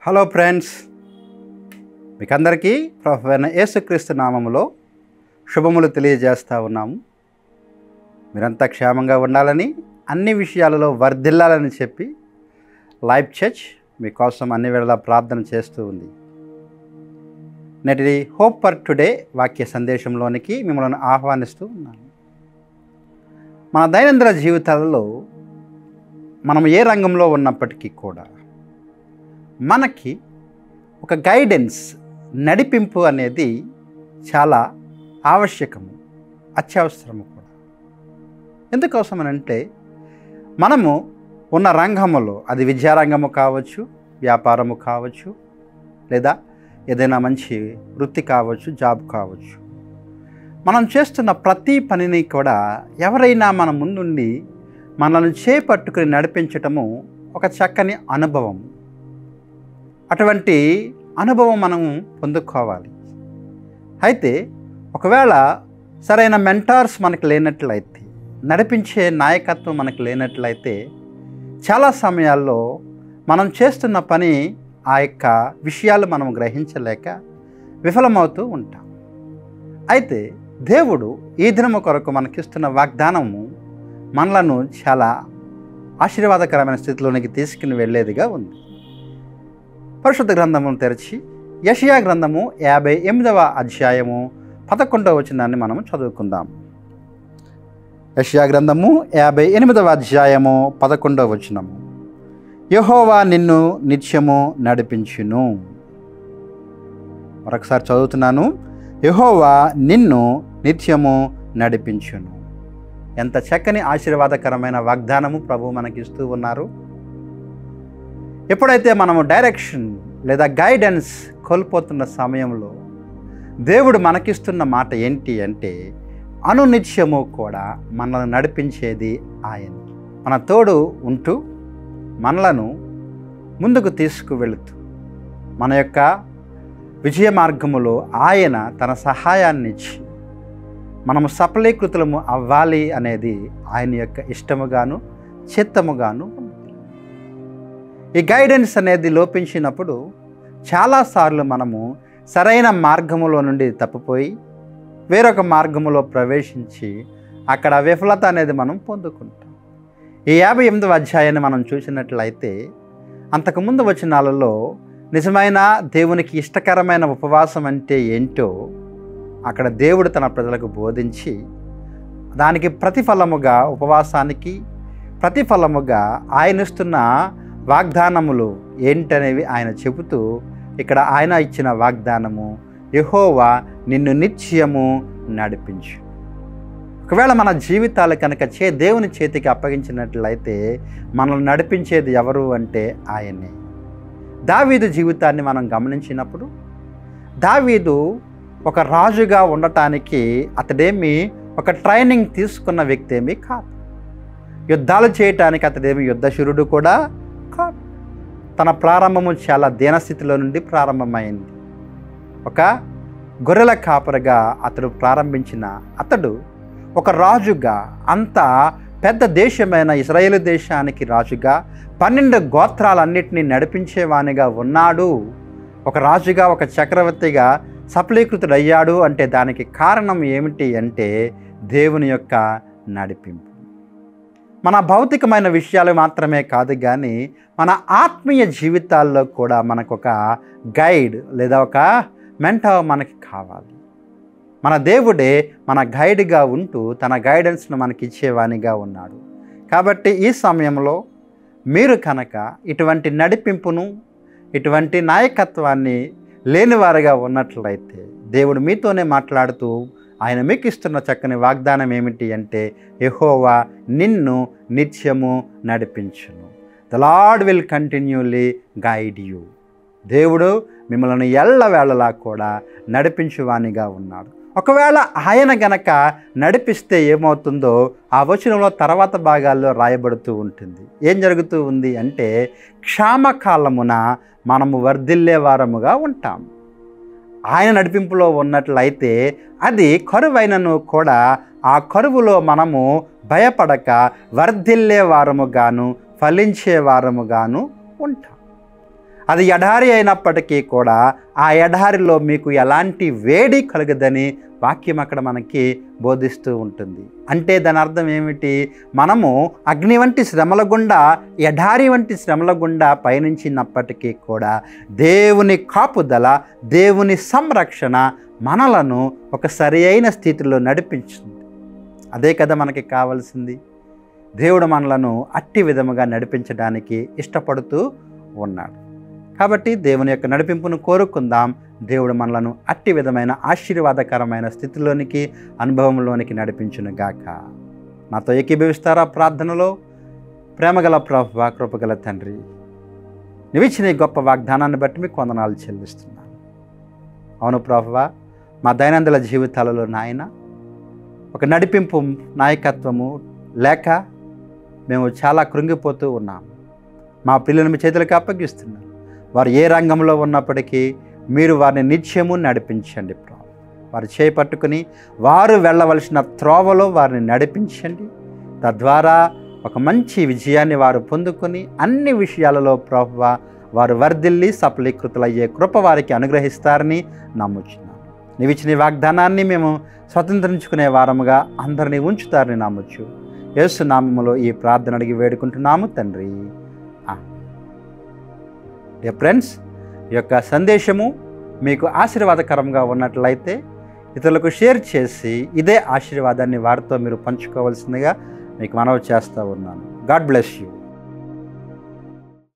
Hello friends, మీకందరికీ ప్రభు అయిన యేసుక్రీస్తు నామములో శుభములు తెలియజేస్తూ ఉన్నాము. మీరంతా క్షేమంగా ఉండాలని, అన్ని విషయాలలో వర్ధిల్లాలని చెప్పి లైఫ్ చర్చ్ మీకోసం అన్ని వేళలా ప్రార్థన చేస్తూ ఉంది. నేటి హోప్ ఫర్ టుడే వాక్య సందేశంలోనికి మిమ్మల్ని ఆహ్వానిస్తూ ఉన్నాను. మన దైనందిన జీవితాలలో మనం ఏ రంగంలో ఉన్నప్పటికీ కూడా మనకి ఒక గైడెన్స్, నడిపింపు అనేది చాలా ఆవశ్యకము, అత్యవసరము కూడా. ఎందుకోసమనంటే మనము ఉన్న రంగములో, అది విద్యారంగము కావచ్చు, వ్యాపారము కావచ్చు, లేదా ఏదైనా మంచి వృత్తి కావచ్చు, జాబ్ కావచ్చు, మనం చేస్తున్న ప్రతి పనిని కూడా ఎవరైనా మన ముందుండి మనల్ని చేపట్టుకుని నడిపించటము ఒక చక్కని అనుభవం. అటువంటి అనుభవం మనం పొందుకోవాలి. అయితే ఒకవేళ సరైన మెంటార్స్ మనకు లేనట్లయితే, నడిపించే నాయకత్వం మనకు లేనట్లయితే, చాలా సమయాల్లో మనం చేస్తున్న పని, ఆ యొక్క విషయాలు మనం గ్రహించలేక విఫలమవుతూ ఉంటాం. అయితే దేవుడు ఈ దినము కొరకు మనకిస్తున్న వాగ్దానము మనలను చాలా ఆశీర్వాదకరమైన స్థితిలోనికి తీసుకుని వెళ్ళేదిగా ఉంది. పరిశుద్ధ గ్రంథమును తెరిచి యెషయా గ్రంథము 58వ అధ్యాయము 11వ వచనాన్ని మనము చదువుకుందాం. యెషయా గ్రంథము 58వ అధ్యాయము 11వ వచనము. యెహోవా నిన్ను నిత్యము నడిపించును. మరొకసారి చదువుతున్నాను. యెహోవా నిన్ను నిత్యము నడిపించును. ఎంత చక్కని ఆశీర్వాదకరమైన వాగ్దానము ప్రభు మనకిస్తూ ఉన్నారు. ఎప్పుడైతే మనము డైరెక్షన్ లేదా గైడెన్స్ కోల్పోతున్న సమయంలో దేవుడు మనకిస్తున్న మాట ఏంటి అంటే, అనునిత్యము కూడా మనల్ని నడిపించేది ఆయన. మన తోడు ఉంటూ మనలను ముందుకు తీసుకువెళుతూ మన యొక్క విజయ మార్గములో ఆయన తన సహాయాన్ని ఇచ్చి మనము సఫలీకృతులము అవ్వాలి అనేది ఆయన యొక్క ఇష్టముగాను చిత్తముగాను. ఈ గైడెన్స్ అనేది లోపించినప్పుడు చాలాసార్లు మనము సరైన మార్గములో నుండి తప్పిపోయి వేరొక మార్గములో ప్రవేశించి అక్కడ విఫలత అనేది మనం పొందుకుంటాం. ఈ 58వ అధ్యాయాన్ని మనం చూసినట్లయితే, అంతకుముందు వచనాలలో నిజమైన దేవునికి ఇష్టకరమైన ఉపవాసం అంటే ఏంటో అక్కడ దేవుడు తన ప్రజలకు బోధించి, దానికి ప్రతిఫలముగా, ఉపవాసానికి ప్రతిఫలముగా ఆయన ఇస్తున్న వాగ్దానములు ఏంటనేవి ఆయన చెబుతూ, ఇక్కడ ఆయన ఇచ్చిన వాగ్దానము, యెహోవా నిన్ను నిత్యము నడిపించు. ఒకవేళ మన జీవితాలు కనుక దేవుని చేతికి అప్పగించినట్లయితే మనల్ని నడిపించేది ఎవరు అంటే ఆయనే. దావీదు జీవితాన్ని మనం గమనించినప్పుడు, దావీదు ఒక రాజుగా ఉండటానికి అతడేమి ఒక ట్రైనింగ్ తీసుకున్న వ్యక్తి ఏమీ కాదు. యుద్ధాలు చేయటానికి అతడేమి యుద్ధశూరుడు కూడా కాదు. తన ప్రారంభము చాలా దీనస్థితిలో నుండి ప్రారంభమైంది. ఒక గొర్రెల కాపరిగా అతడు ప్రారంభించిన అతడు ఒక రాజుగా, అంత పెద్ద దేశమైన ఇశ్రాయేలు దేశానికి రాజుగా 12 గోత్రాలన్నిటినీ నడిపించేవానిగా ఉన్నాడు. ఒక రాజుగా, ఒక చక్రవర్తిగా సఫలీకృతుడయ్యాడు అంటే దానికి కారణం ఏమిటి అంటే దేవుని యొక్క నడిపింపు. మన భౌతికమైన విషయాలు మాత్రమే కాదు కానీ మన ఆత్మీయ జీవితాల్లో కూడా మనకు ఒక గైడ్ లేదా ఒక మెంటర్ మనకి కావాలి. మన దేవుడే మన గైడ్గా ఉంటూ తన గైడెన్స్ను మనకి ఇచ్చేవానిగా ఉన్నాడు. కాబట్టి ఈ సమయంలో మీరు కనుక ఇటువంటి నడిపింపును, ఇటువంటి నాయకత్వాన్ని లేనివారుగా ఉన్నట్లయితే, దేవుడు మీతోనే మాట్లాడుతూ ఆయన మీకు ఇస్తున్న చక్కని వాగ్దానం ఏమిటి అంటే, యెహోవా నిన్ను నిత్యము నడిపించును. The lord will continually guide you. దేవుడు మిమ్మల్ని ఎల్లవేళలా కూడా నడిపించువానిగా ఉన్నాడు. ఒకవేళ ఆయన గనక నడిపిస్తే ఏమవుతుందో ఆ వచనంలో తర్వాత భాగాల్లో రాయబడుతూ ఉంటుంది. ఏం జరుగుతూ ఉంది అంటే, క్షామకాలమున మనము వర్ధిల్లే వారముగా ఉంటాం. ఆయన నడిపింపులో ఉన్నట్లయితే అది కరువైనను కూడా ఆ కరువులో మనము భయపడక వర్ధిల్లే వారముగాను, ఫలించే వారముగాను ఉంటాం. అది ఎడారి అయినప్పటికీ కూడా ఆ ఎడారిలో మీకు ఎలాంటి వేడి కలగదని వాక్యం అక్కడ మనకి బోధిస్తూ ఉంటుంది. అంటే దాని అర్థం ఏమిటి? మనము అగ్ని వంటి శ్రమల గుండా, ఎడారి వంటి శ్రమల గుండా పయనించినప్పటికీ కూడా దేవుని కాపుదల, దేవుని సంరక్షణ మనలను ఒక సరి అయిన స్థితిలో నడిపించింది. అదే కదా మనకి కావాల్సింది. దేవుడు మనలను అట్టి విధముగా నడిపించడానికి ఇష్టపడుతూ ఉన్నాడు. కాబట్టి దేవుని యొక్క నడిపింపును కోరుకుందాం. దేవుడు మనలను అట్టి విధమైన ఆశీర్వాదకరమైన స్థితిలోనికి, అనుభవంలోనికి నడిపించునుగాక. నాతో ఏకీభవిస్తారా ప్రార్థనలో? ప్రేమగల ప్రభువా, కృపగల తండ్రి, నీవిచ్చిన ఈ గొప్ప వాగ్దానాన్ని బట్టి మీకు వందనాలు చెల్లిస్తున్నాను. అవును ప్రభువా, మా దైనందిన జీవితాలలో నాయన ఒక నడిపింపు, నాయకత్వము లేక మేము చాలా కృంగిపోతూ ఉన్నాము. మా పిల్లలు మీ చేతులకు అప్పగిస్తున్నాం. వారు ఏ రంగంలో ఉన్నప్పటికీ మీరు వారిని నిత్యము నడిపించండి ప్రభు. వారు చేపట్టుకుని వారు వెళ్ళవలసిన త్రోవలో వారిని నడిపించండి. తద్వారా ఒక మంచి విజయాన్ని వారు పొందుకొని అన్ని విషయాలలో ప్రభువ వారు వర్ధిల్లి సఫలీకృతులయ్యే కృప వారికి అనుగ్రహిస్తారని నమ్ముచున్నాను. నీవిచ్చిన వాగ్దానాన్ని మేము స్వతంత్రించుకునే వారముగా అందరినీ ఉంచుతారని నమ్మొచ్చు. యేసు నామములో ఈ ప్రార్థన అడిగి వేడుకుంటున్నాము తండ్రి. డియర్ ఫ్రెండ్స్, ఈ యొక్క సందేశము మీకు ఆశీర్వాదకరంగా ఉన్నట్లయితే ఇతరులకు షేర్ చేసి ఇదే ఆశీర్వాదాన్ని వారితో మీరు పంచుకోవాల్సిందిగా మీకు మనవి చేస్తూ ఉన్నాను. God bless you.